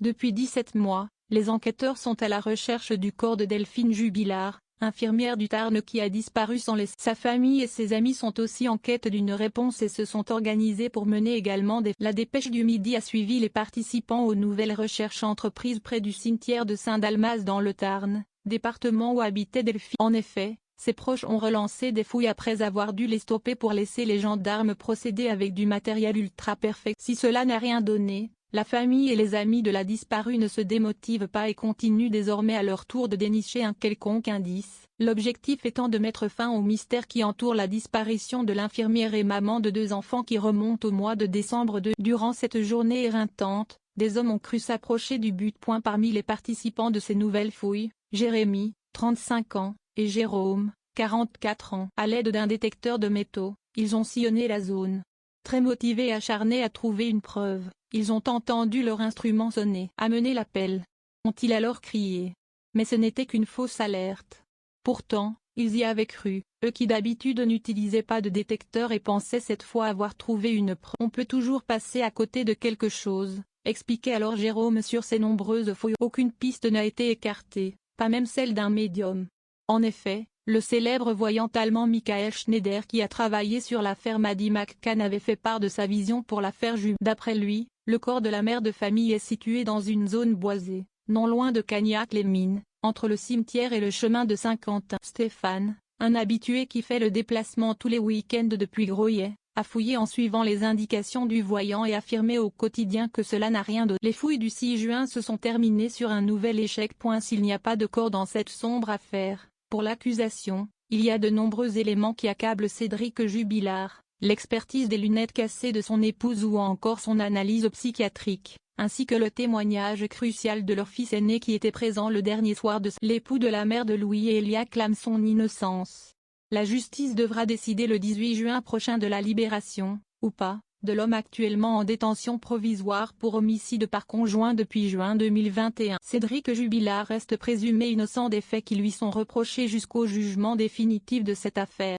Depuis 17 mois, les enquêteurs sont à la recherche du corps de Delphine Jubilard, infirmière du Tarn qui a disparu sans laisser. Sa famille et ses amis sont aussi en quête d'une réponse et se sont organisés pour mener également des. La Dépêche du Midi a suivi les participants aux nouvelles recherches entreprises près du cimetière de Saint-Dalmas dans le Tarn, département où habitait Delphine. En effet, ses proches ont relancé des fouilles après avoir dû les stopper pour laisser les gendarmes procéder avec du matériel ultra perfect. Si cela n'a rien donné, la famille et les amis de la disparue ne se démotivent pas et continuent désormais à leur tour de dénicher un quelconque indice, l'objectif étant de mettre fin au mystère qui entoure la disparition de l'infirmière et maman de 2 enfants qui remonte au mois de décembre. Durant cette journée éreintante, des hommes ont cru s'approcher du but. Parmi les participants de ces nouvelles fouilles, Jérémy, 35 ans, et Jérôme, 44 ans. À l'aide d'un détecteur de métaux, ils ont sillonné la zone. Très motivés et acharnés à trouver une preuve, ils ont entendu leur instrument sonner. Amenez l'appel, ont-ils alors crié. Mais ce n'était qu'une fausse alerte. Pourtant, ils y avaient cru, eux qui d'habitude n'utilisaient pas de détecteur et pensaient cette fois avoir trouvé une preuve. On peut toujours passer à côté de quelque chose, expliquait alors Jérôme sur ces nombreuses fouilles. Aucune piste n'a été écartée, pas même celle d'un médium. En effet, le célèbre voyant allemand Michael Schneider qui a travaillé sur l'affaire Maddie McCann avait fait part de sa vision pour l'affaire Jubilard. D'après lui, le corps de la mère de famille est situé dans une zone boisée, non loin de Cagnac-les-Mines, entre le cimetière et le chemin de Saint-Quentin. Stéphane, un habitué qui fait le déplacement tous les week-ends depuis Groyet, a fouillé en suivant les indications du voyant et affirmé au quotidien que cela n'a rien de. Les fouilles du 6 juin se sont terminées sur un nouvel échec. S'il n'y a pas de corps dans cette sombre affaire, pour l'accusation, il y a de nombreux éléments qui accablent Cédric Jubilard, l'expertise des lunettes cassées de son épouse ou encore son analyse psychiatrique, ainsi que le témoignage crucial de leur fils aîné qui était présent le dernier soir de. L'époux de la mère de Louis et Elia clame son innocence. La justice devra décider le 18 juin prochain de la libération, ou pas, de l'homme actuellement en détention provisoire pour homicide par conjoint depuis juin 2021. Cédric Jubilard reste présumé innocent des faits qui lui sont reprochés jusqu'au jugement définitif de cette affaire.